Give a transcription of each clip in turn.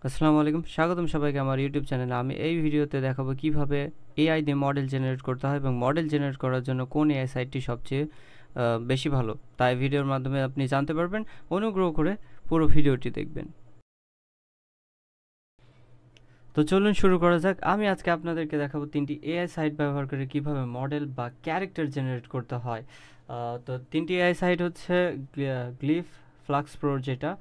আসসালামু আলাইকুম, স্বাগতম সবাইকে আমার ইউটিউব চ্যানেলে। আমি এই ভিডিওতে দেখাবো কিভাবে এআই দিয়ে মডেল জেনারেট করতে হয় এবং মডেল জেনারেট করার জন্য কোন এআই সাইটটি সবচেয়ে বেশি ভালো, তাই ভিডিওর মাধ্যমে আপনি জানতে পারবেন। অনুগ্রহ করে পুরো ভিডিওটি দেখবেন। তো চলুন শুরু করা যাক। আমি আজকে আপনাদেরকে দেখাবো 3টি এআই সাইট ব্যবহার করে কিভাবে মডেল বা ক্যারেক্টার জেনারেট করতে হয়। তো 3টি এআই সাইট হচ্ছে গ্লিফ, ফ্লাক্স প্রো যেটা,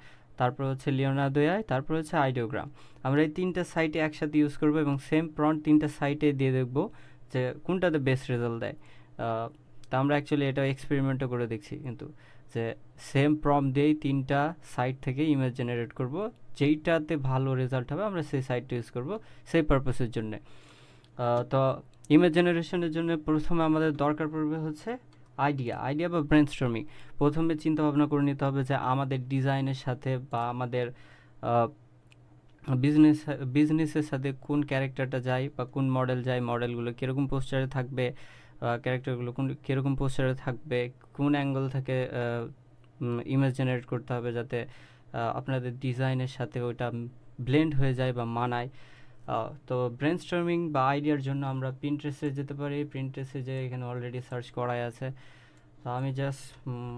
তারপর হচ্ছে লিওনার্দো এআই, তারপর হচ্ছে আইডিওগ্রাম। আমরা এই 3টা সাইটে একসাথে ইউজ করবো এবং সেম প্রম্পট 3টা সাইটে দিয়ে দেখবো যে কোনটাতে বেস্ট রেজাল্ট দেয়। তা আমরা অ্যাকচুয়ালি এটা এক্সপেরিমেন্টও করে দেখছি, কিন্তু যে সেম প্রম্পট দিয়েই 3টা সাইট থেকে ইমেজ জেনারেট করব, যেইটাতে ভালো রেজাল্ট হবে আমরা সেই সাইটটা ইউজ করব সেই পারপাসের জন্যে। তো ইমেজ জেনারেশনের জন্য প্রথমে আমাদের দরকার পড়বে হচ্ছে আইডিয়া বা ব্রেনস্টর্মিং। প্রথমে চিন্তা ভাবনা করে নিতে হবে যে আমাদের ডিজাইনের সাথে বা আমাদের বিজনেসের সাথে কোন ক্যারেক্টারটা যায় বা কোন মডেল যায়, মডেলগুলো কীরকম পোস্টারে থাকবে, ক্যারেক্টারগুলো কীরকম পোস্টারে থাকবে, কোন অ্যাঙ্গেল থেকে ইমেজ জেনারেট করতে হবে যাতে আপনাদের ডিজাইনের সাথে ওইটা ব্লেন্ড হয়ে যায় বা মানায়। তো ব্রেনস্টর্মিং বা আইডিয়ার জন্য আমরা পিন্টারেস্টে যেতে পারি। পিন্টারেস্টে যে এখানে অলরেডি সার্চ করাই আছে, তো আমি জাস্ট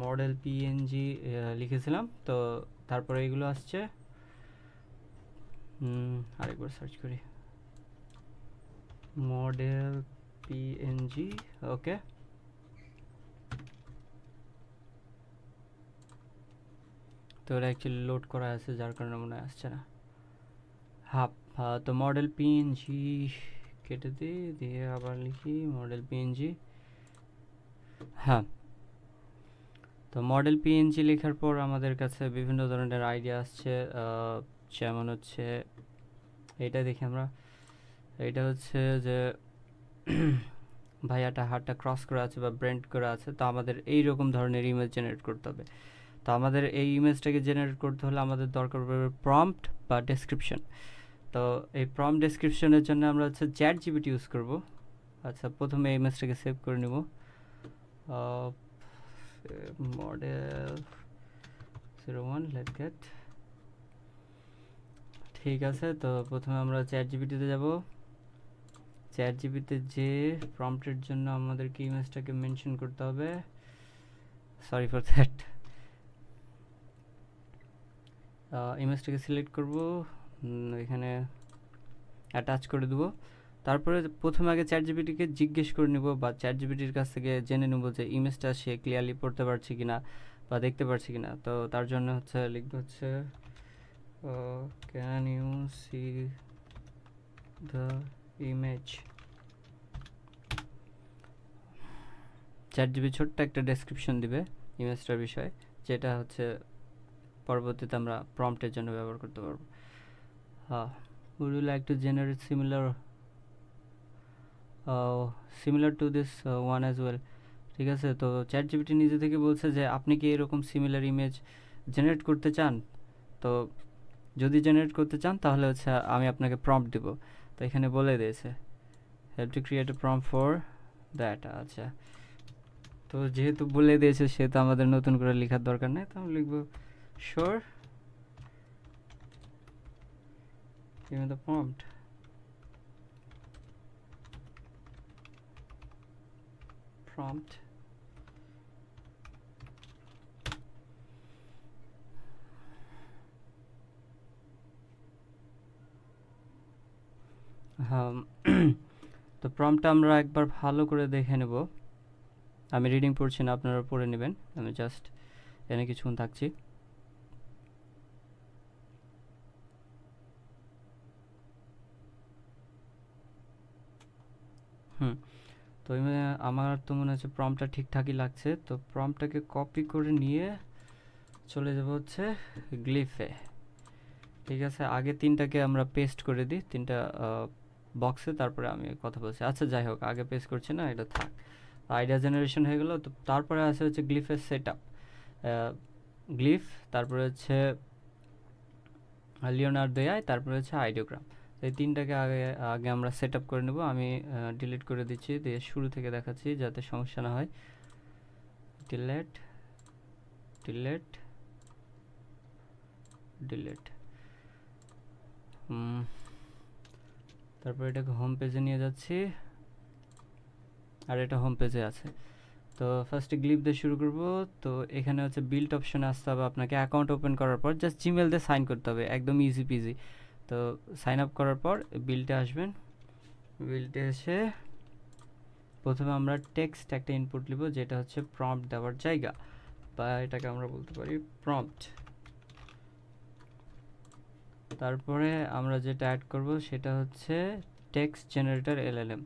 মডেল পিএনজি লিখেছিলাম, তো তারপরে এগুলো আসছে। আরেকবার সার্চ করি, মডেল পিএনজি। ওকে, তো এটা অ্যাকচুয়ালি লোড করা আছে যার কারণে মনে আসছে না। তো মডেল পিএনজি কেটে দিয়ে আবার লিখি মডেল পিএনজি। হ্যাঁ, তো মডেল পিএনজি লেখার পর আমাদের কাছে বিভিন্ন ধরনের আইডিয়া আসছে, যেমন হচ্ছে এইটা দেখি আমরা। এইটা হচ্ছে যে ভাইয়াটা হাতটা ক্রস করা আছে বা ব্রেন্ড করা আছে, তো আমাদের এই রকম ধরনের ইমেজ জেনারেট করতে হবে। তো আমাদের এই ইমেজটাকে জেনারেট করতে হলে আমাদের দরকার পড়বে প্রম্পট বা ডেসক্রিপশন। তো এই প্রম্পট ডেসক্রিপশনের জন্য আমরা হচ্ছে চ্যাট জিপিটি ইউজ করব। আচ্ছা, প্রথমে এই ইমেজটাকে সেভ করে নেব। Model 01 late gate. ঠিক আছে, তো প্রথমে আমরা চ্যাট জিপিটিতে যাব। চ্যাট জিপিটিতে যে প্রম্পটের জন্য আমাদেরকে ইমেজটাকে মেনশন করতে হবে, সরি ফর দ্যাট। ইমেজটাকে সিলেক্ট করব, এখানে অ্যাটাচ করে দেবো। তারপরে প্রথমে আগে চ্যাট জিপিটিকে জিজ্ঞেস করে নেব বা চ্যাট জিপিটির কাছ থেকে জেনে নেব যে ইমেজটা সে ক্লিয়ারলি পড়তে পারছে কিনা বা দেখতে পারছে কিনা। তো তার জন্য হচ্ছে লিখব হচ্ছে can you see the image. Chat GP ছোট্ট একটা ডেসক্রিপশন দিবে ইমেজটার বিষয়ে, যেটা হচ্ছে পরবর্তীতে আমরা প্রম্পটের জন্য ব্যবহার করতে পারবো। would you like to generate similar to this one as well? ঠিক আছে, তো চ্যাট জিপিটি নিজে থেকে বলছে যে আপনি কি এরকম সিমিলার ইমেজ জেনারেট করতে চান। তো যদি জেনারেট করতে চান তাহলে হচ্ছে আমি আপনাকে প্রম্পট দেব। তো এখানে বলে দিয়েছে help to create a prompt for that. আচ্ছা, তো যেহেতু বলে দিয়েছে সেহেতু আমাদের নতুন করে লেখার দরকার নেই, তো আমি লিখব sure give me the prompt. তো প্রম্পটটা আমরা একবার ভালো করে দেখে নেব। আমি রিডিং পড়ছি না, আপনারা পড়ে নেবেন, আমি জাস্ট এখানে কিছুক্ষণ থাকছি। তো আমার তো মনে হচ্ছে প্রম্পটটা ঠিকঠাকই লাগছে। তো প্রম্পটটাকে কপি করে নিয়ে চলে যাব হচ্ছে গ্লিফে। ঠিক আছে, আগে 3টাকে আমরা পেস্ট করে দিই 3টা বক্সে, তারপরে আমি কথা বলছি। আচ্ছা যাই হোক, আগে পেস্ট করছি না, এটা থাক। আইডিয়া জেনারেশন হয়ে গেল। তো তারপরে আছে হচ্ছে গ্লিফের সেট আপ। গ্লিফ, তারপরে হচ্ছে লিওনার্দো এআই, তারপরে হচ্ছে আইডিওগ্রাম। এই 3টাকে আগে আমরা সেট আপ করে নেব। আমি ডিলিট করে দিচ্ছি, দিয়ে শুরু থেকে দেখাচ্ছি যাতে সমস্যা না হয়। Delete delete delete. তারপর এটাকে হোম পেজে নিয়ে যাচ্ছি, আর এটা হোম পেজে আছে। তো ফার্স্টে গ্লিফ দিয়ে শুরু করব। তো এখানে হচ্ছে বিল্ড অপশনে আসতে হবে আপনাকে। অ্যাকাউন্ট ওপেন করার পর জাস্ট জিমেল দিয়ে সাইন করতে হবে, একদম ইজি পিজি। তো সাইন আপ করার পর বিল্ডে আসবেন। বিল্ডে এসে প্রথমে আমরা টেক্সট একটা ইনপুট নিব, যেটা হচ্ছে প্রম্পট দেওয়ার জায়গা, বা এটাকে আমরা বলতে পারি প্রম্পট। তারপরে আমরা যেটা অ্যাড করব সেটা হচ্ছে টেক্সট জেনারেটর এলএলএম।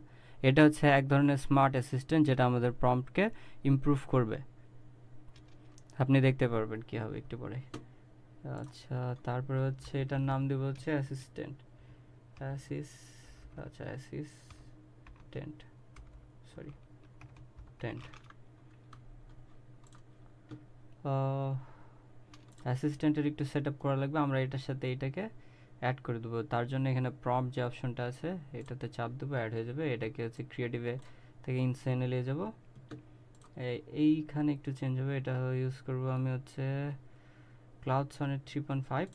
এটা হচ্ছে এক ধরনের স্মার্ট অ্যাসিস্ট্যান্ট যেটা আমাদের প্রম্পটকে ইমপ্রুভ করবে। আপনি দেখতে পারবেন কি হবে একটু পরে। আচ্ছা, তারপরে হচ্ছে এটার নাম দেব হচ্ছে অ্যাসিস্ট্যান্ট। Assistant, sorry, tent. অ্যাসিস্ট্যান্টের একটু সেট আপ করা লাগবে, আমরা এটার সাথে এটাকে অ্যাড করে দেবো। তার জন্য এখানে প্রম্পট যে অপশনটা আছে এটাতে চাপ দেবো, অ্যাড হয়ে যাবে। এটাকে হচ্ছে ক্রিয়েটিভে থেকে ইনসাইনে নিয়ে যাবো, এইখানে একটু চেঞ্জ হবে। এটা ইউজ করব আমি হচ্ছে ক্লাউড সনেট 3.5।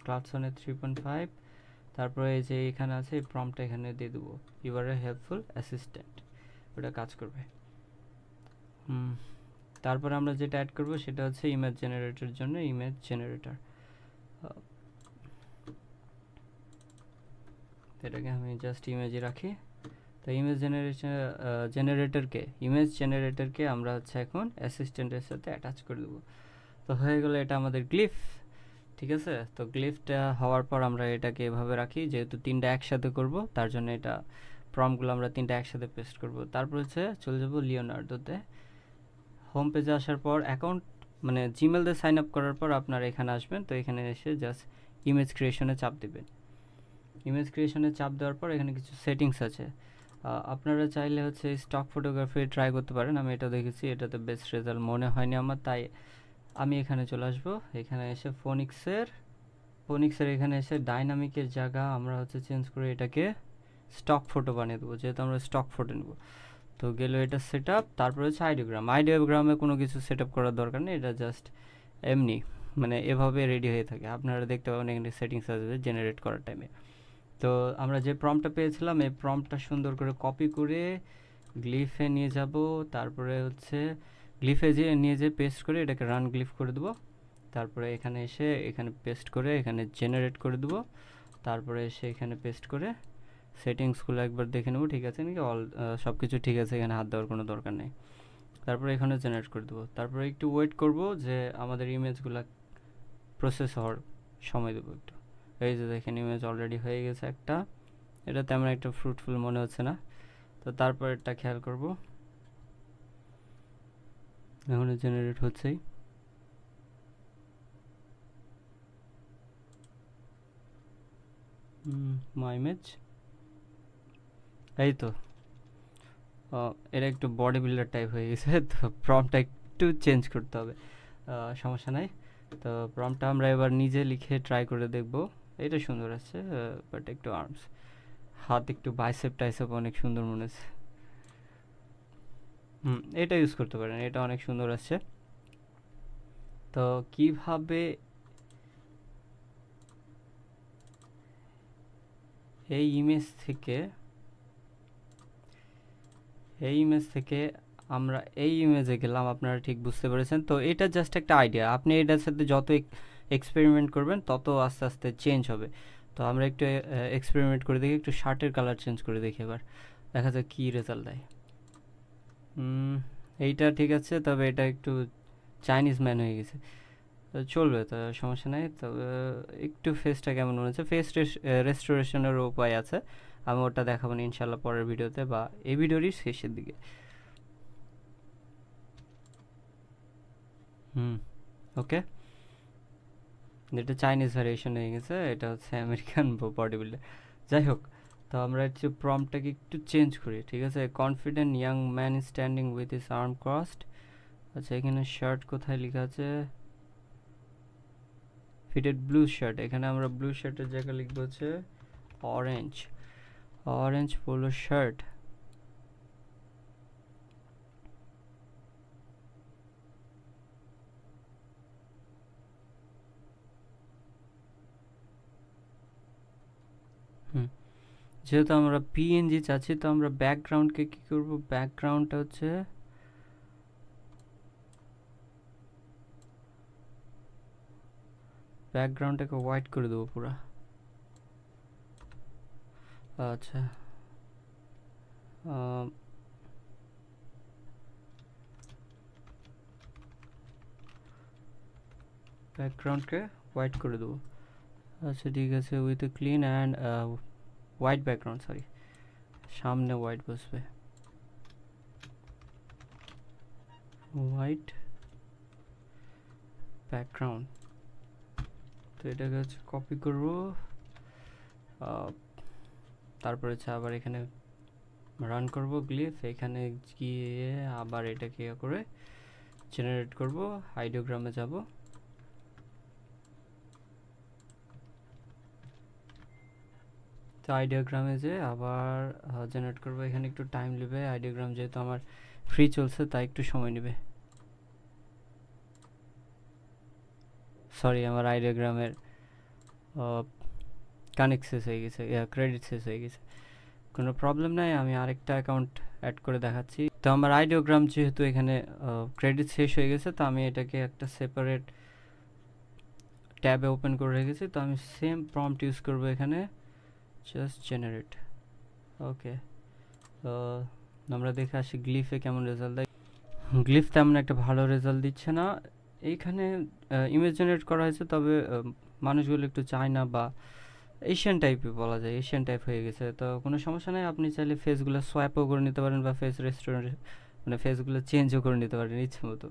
Cloud sonnet 3.5। তারপরে এই যে এখানে আছে এই প্রম্পটটা এখানে দিয়ে দেবো, you are a helpful assistant, ওটা কাজ করবে। তারপরে আমরা যেটা অ্যাড করব সেটা হচ্ছে ইমেজ জেনারেটরের জন্য ইমেজ জেনারেটর। এটাকে আমি জাস্ট ইমেজে রাখি। তো ইমেজ জেনারেটরকে আমরা হচ্ছে এখন অ্যাসিস্ট্যান্টের সাথে অ্যাটাচ করে দেবো। তো হয়ে গেল এটা আমাদের গ্লিফ। ঠিক আছে, তো গ্লিফটা হওয়ার পর আমরা এটাকে এভাবে রাখি, যেহেতু তিনটা একসাথে করব তার জন্য এটা প্রম্পটগুলো আমরা তিনটা একসাথে পেস্ট করব। তারপর হচ্ছে চলে যাব লিওনার্ডোতে। হোম পেজে আসার পর অ্যাকাউন্ট মানে জিমেল দিয়ে সাইন আপ করার পর আপনারা এখানে আসবেন। তো এখানে এসে জাস্ট ইমেজ ক্রিয়েশনে চাপ দেবেন। ইমেজ ক্রিয়েশনে চাপ দেওয়ার পর এখানে কিছু সেটিংস আছে, আপনারা চাইলে হচ্ছে স্টক ফটোগ্রাফি ট্রাই করতে পারেন। আমি এটা দেখেছি, এটাতে বেস্ট রেজাল্ট মনে হয়নি আমার, তাই আমি এখানে চলে আসবো। এখানে এসে ফোনিক্সের এখানে এসে ডাইনামিকের জায়গা আমরা হচ্ছে চেঞ্জ করে এটাকে স্টক ফটো বানিয়ে দেবো, যেহেতু আমরা স্টক ফটো নেব। তো গেল এটা সেট আপ। তারপরে হচ্ছে আইডিওগ্রামে কোনো কিছু সেট আপ করার দরকার নেই, এটা জাস্ট এমনি মানে এভাবে রেডি হয়ে থাকে। আপনারা দেখতে পাবেন এখানে সেটিংস আসবে জেনারেট করার টাইমে। তো আমরা যে প্রম্পটটা পেয়েছিলাম এই প্রম্পটটা সুন্দর করে কপি করে গ্লিফে নিয়ে যাব। তারপরে হচ্ছে গ্লিফে নিয়ে যেয়ে পেস্ট করে এটাকে রান গ্লিফ করে দেবো। তারপরে এখানে এসে এখানে পেস্ট করে এখানে জেনারেট করে দেবো। তারপরে এসে এখানে পেস্ট করে সেটিংসগুলো একবার দেখে নেবো ঠিক আছে নাকি, সব কিছু ঠিক আছে, এখানে হাত দেওয়ার কোনো দরকার নেই। তারপরে এখানে জেনারেট করে দেবো। তারপরে একটু ওয়েট করব যে আমাদের ইমেজগুলো প্রসেস হওয়ার সময় দেবো একটু। এই যে দেখেন ইমেজ অলরেডি হয়ে গেছে একটা, এটা তেমন একটা ফ্রুটফুল মনে হচ্ছে না। তো তারপর এটা খেয়াল করব, এখন জেনারেট হচ্ছেই। মাই ইমেজ, এই তো এটা একটু বডি বিল্ডার টাইপ হয়ে গেছে। তো প্রম্পটটা একটু চেঞ্জ করতে হবে, সমস্যা নাই। তো প্রম্পটটা আমরা এবার নিজে লিখে ট্রাই করে দেখব। এটা সুন্দর আছে, বাট একটু আর্মস, হাত একটু বাইসেপ টাইসেপ অনেক সুন্দর মনে হচ্ছে। এটা ইউজ করতে পারেন, এটা অনেক সুন্দর আছে। তো কিভাবে এই ইমেজ থেকে আমরা এই ইমেজে গেলাম, আপনারা ঠিক বুঝতে পেরেছেন। তো এটা জাস্ট একটা আইডিয়া, আপনি এটার সাথে যত এক্সপেরিমেন্ট করবেন তত আস্তে আস্তে চেঞ্জ হবে। তো আমরা একটু এক্সপেরিমেন্ট করে দেখি, একটু শার্টের কালার চেঞ্জ করে দেখি, এবার দেখা যাক কী রেজাল্ট দেয়। এইটা ঠিক আছে, তবে এটা একটু চাইনিজ ম্যান হয়ে গেছে, তো চলবে, তো সমস্যা নেই। তবে একটু ফেসটা কেমন মনে হচ্ছে, ফেস রেস্টোরেশনের উপায় আছে, আমি ওটা দেখাবো না ইনশাল্লাহ পরের ভিডিওতে বা এই ভিডিওরই শেষের দিকে। ওকে, এটা চাইনিজ ভ্যারিয়েশন হয়ে গেছে, এটা হচ্ছে আমেরিকান বডি বিল্ডার। যাই হোক, তো আমরা হচ্ছে প্রম্পটটাকে একটু চেঞ্জ করি, ঠিক আছে। Confident young man standing with his arm crossed. আচ্ছা, এখানে শার্ট কোথায় লেখা আছে, ফিটেড ব্লু শার্ট, এখানে আমরা ব্লু শার্টের জায়গায় লিখবো হচ্ছে অরেঞ্জ পোলো শার্ট। যেহেতু আমরা পিএনজি চাচ্ছি, তো আমরা ব্যাকগ্রাউন্ডকে কি করব, ব্যাকগ্রাউন্ডটা হচ্ছে ব্যাকগ্রাউন্ডটাকে হোয়াইট করে দেবো পুরা। আচ্ছা, ব্যাকগ্রাউন্ডকে হোয়াইট করে দেবো। আচ্ছা ঠিক আছে, with a clean and white background, sorry, সামনে হোয়াইট বসবে, হোয়াইট ব্যাকগ্রাউন্ড। তো এটাকে হচ্ছে কপি করবো, তারপরে হচ্ছে আবার এখানে রান করব গ্লিফ, এখানে গিয়ে আবার এটাকে করে জেনারেট করব, আইডিওগ্রামে যাব, তো আইডিওগ্রামে যে আবার জেনারেট করব। এখানে একটু টাইম নেবে, আইডিওগ্রাম যেহেতু আমার ফ্রি চলছে তাই একটু সময় নেবে। সরি, আমার আইডিওগ্রামের কানেক্ট শেষ হয়ে গেছে, ক্রেডিট শেষ হয়ে গেছে, কোনো প্রবলেম নাই, আমি আরেকটা অ্যাকাউন্ট অ্যাড করে দেখাচ্ছি। তো আমার আইডিওগ্রাম যেহেতু এখানে ক্রেডিট শেষ হয়ে গেছে, তো আমি এটাকে একটা সেপারেট ট্যাবে ওপেন করে রেখেছি। তো আমি সেম প্রম্পট ইউজ করব এখানে, জাস্ট জেনারেট। ওকে, তো আমরা দেখে আসি গ্লিফে কেমন রেজাল্ট দেয়। গ্লিফ তেমন একটা ভালো রেজাল্ট দিচ্ছে না। এইখানে ইমেজ জেনারেট করা হয়েছে, তবে মানুষগুলো একটু চায় না, বা এশিয়ান টাইপই বলা যায়, এশিয়ান টাইপ হয়ে গেছে। তো কোনো সমস্যা নেই, আপনি চাইলে ফেসগুলো সোয়াইপও করে নিতে পারেন, বা ফেস রেস্টুরেন্ট মানে ফেসগুলো চেঞ্জও করে নিতে পারেন ইচ্ছে মতো।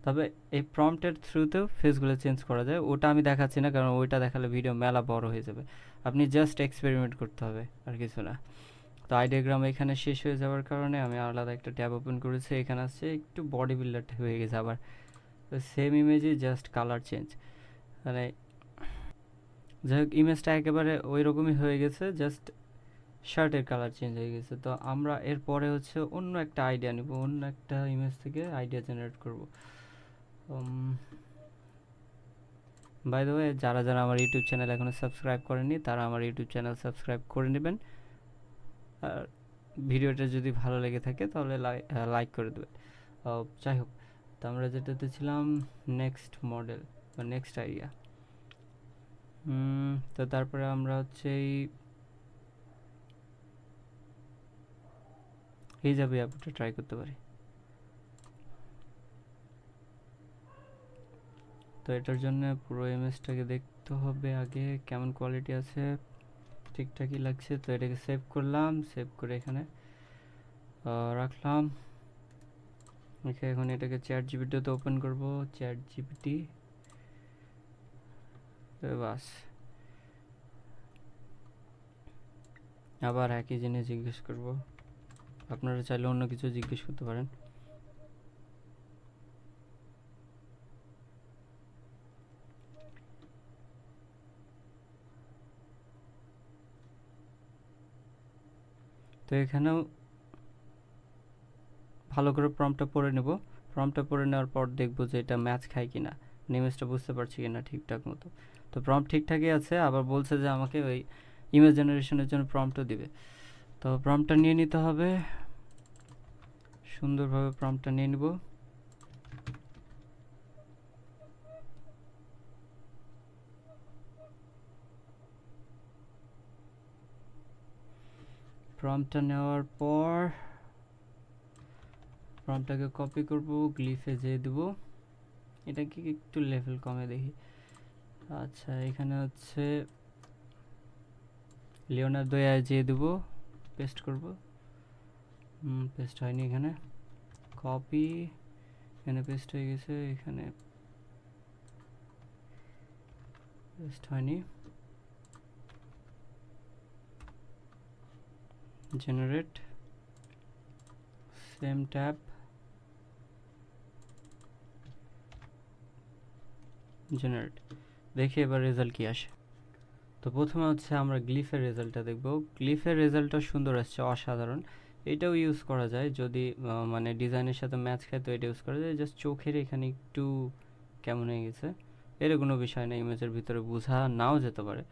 তবে এই প্রম্পটের থ্রুতেও ফেসগুলো চেঞ্জ করা যায়, ওটা আমি দেখাচ্ছি না, কারণ ওইটা দেখালে ভিডিও মেলা বড় হয়ে যাবে। আপনি জাস্ট এক্সপেরিমেন্ট করতে হবে, আর কিছু না। তো আইডিওগ্রাম এখানে শেষ হয়ে যাওয়ার কারণে আমি আলাদা একটা ট্যাব ওপেন করেছি, এখানে আসছে একটু বডি বিল্ডার হয়ে গেছে আবার, সেম ইমেজে জাস্ট কালার চেঞ্জ, মানে যাই হোক ইমেজটা একেবারে ওই রকমই হয়ে গেছে, জাস্ট শার্টের কালার চেঞ্জ হয়ে গেছে। তো আমরা এরপরে হচ্ছে অন্য একটা আইডিয়া নিব, অন্য একটা ইমেজ থেকে আইডিয়া জেনারেট করব। বাই দ্য ওয়ে, যারা যারা আমার ইউটিউব চ্যানেল এখনও সাবস্ক্রাইব করেননি, তারা আমার ইউটিউব চ্যানেল সাবস্ক্রাইব করে নেবেন, আর ভিডিওটা যদি ভালো লেগে থাকে তাহলে লাইক করে দেবেন। যাই হোক, তো আমরা যেটাতে ছিলাম নেক্সট মডেল বা নেক্সট আইডিয়া। তো তারপরে আমরা হচ্ছে এই যাবে অ্যাপটা ট্রাই করতে পারি। তো এটার জন্য পুরো ইমেজটাকে দেখতে হবে আগে কেমন কোয়ালিটি আছে, ঠিকঠাকই লাগছে। তো এটাকে সেভ করলাম, সেভ করে এখানে রাখলাম। ওকে, এখন এটাকে চ্যাট জিপিটিতে ওপেন করব, চ্যাট জিপিটি, বাস। আবার একই জিনিস জিজ্ঞেস করব, আপনারা চাইলে অন্য কিছু জিজ্ঞেস করতে পারেন। তো এখানেও ভালো করে প্রম্পটটা পড়ে নেব, প্রম্পটটা পড়ে নেওয়ার পর দেখব যে এটা ম্যাচ খায় কিনা, ইমেজটা বুঝতে পারছি কিনা ঠিকঠাক মতো। তো প্রম্পট ঠিকঠাকই আছে, আবার বলছে যে আমাকে ওই ইমেজ জেনারেশনের জন্য প্রম্পটও দিবে। তো প্রম্পটটা নিয়ে নিতে হবে, সুন্দরভাবে প্রম্পটটা নিয়ে নিব। প্রম্পটটা নেওয়ার পর প্রম্পটটাকে কপি করব, গ্লিফে যেয়ে দেব, এটাকে একটু লেভেল কমে দেখি। আচ্ছা, এখানে হচ্ছে লিওনার্দো এআই যেয়ে দেব, পেস্ট করব, পেস্ট হয়নি, এখানে কপি, এখানে পেস্ট হয়ে গেছে, এখানে পেস্ট হয়নি, জেনারেট, সেম ট্যাব, জেনারেট, দেখি এবার রেজাল্ট কি আসে। তো প্রথমে হচ্ছে আমরা গ্লিফের রেজাল্টটা দেখব। গ্লিফের রেজাল্টটা সুন্দর আসছে, অসাধারণ। এটাও ইউজ করা যায় যদি মানে ডিজাইনের সাথে ম্যাচ খায়, তো এটা ইউজ করা যায়। জাস্ট চোখের এখানে একটু কেমন হয়ে গেছে, এর কোনো বিষয় নেই, ইমেজের ভিতরে বোঝা নাও যেতে পারে।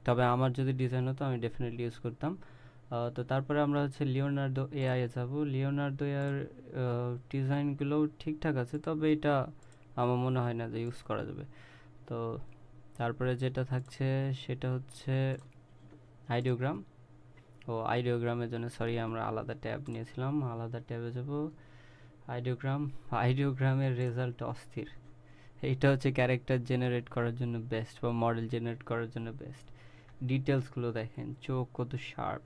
তবে আমার যদি ডিজাইন হতো আমি ডেফিনেটলি ইউজ করতাম। তো তারপরে আমরা হচ্ছে লিওনার্দো এআই এ যাব। লিওনার্দো এর ডিজাইনগুলো ঠিকঠাক আছে, তবে এটা আমার মনে হয় না যে ইউজ করা যাবে। তো তারপরে যেটা থাকছে সেটা হচ্ছে আইডিওগ্রাম। আইডিওগ্রামের জন্য সরি, আমরা আলাদা ট্যাব নিয়েছিলাম, আলাদা ট্যাবে যাব। আইডিওগ্রামের রেজাল্ট অস্থির। এইটা হচ্ছে ক্যারেক্টার জেনারেট করার জন্য বেস্ট, বা মডেল জেনারেট করার জন্য বেস্ট। ডিটেলসগুলো দেখেন, চোখ কত শার্প।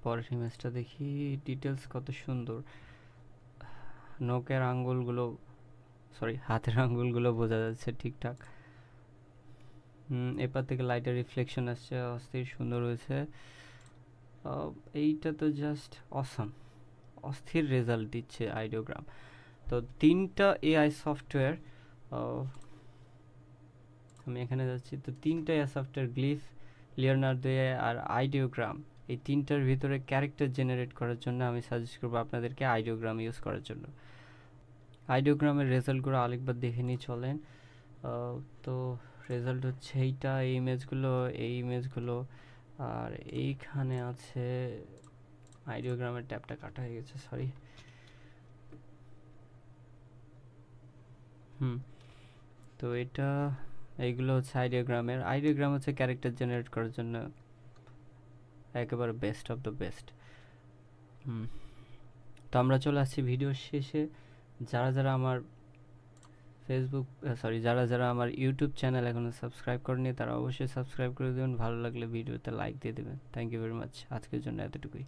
পরের ইমেজটা দেখি, ডিটেলস কত সুন্দর। নখের আঙ্গুলগুলো, সরি হাতের আঙ্গুলগুলো বোঝা যাচ্ছে ঠিকঠাক। এরপর থেকে লাইটের রিফ্লেকশন আসছে, অস্থির সুন্দর হয়েছে। এইটা তো জাস্ট অসাম, অস্থির রেজাল্ট দিচ্ছে আইডিওগ্রাম। তো 3টা এআই সফটওয়্যার, আমি এখানে যাচ্ছি। তো 3টা AI software, Glif, Leonardo AI আর আইডিওগ্রাম, এই 3টার ভিতরে ক্যারেক্টার জেনারেট করার জন্য আমি সাজেস্ট করবো আপনাদেরকে আইডিওগ্রাম ইউজ করার জন্য। আইডিওগ্রামের রেজাল্টগুলো আরেকবার দেখে নিয়ে চলেন। তো রেজাল্ট হচ্ছে এইটা, এই ইমেজগুলো আর এইখানে আছে। আইডিওগ্রামের ট্যাবটা কাটা হয়ে গেছে, সরি। তো এইগুলো হচ্ছে আইডিওগ্রাম হচ্ছে ক্যারেক্টার জেনারেট করার জন্য একেবারে বেস্ট অফ দ্য বেস্ট। তো আমরা চলে আসছি ভিডিওর শেষে। যারা আমার যারা আমার ইউটিউব চ্যানেল এখনো সাবস্ক্রাইব করেনি তারা অবশ্যই সাবস্ক্রাইব করে দেবেন। ভালো লাগলে ভিডিওতে লাইক দিয়ে দেবেন। Thank you very much. আজকের জন্য এতটুকুই।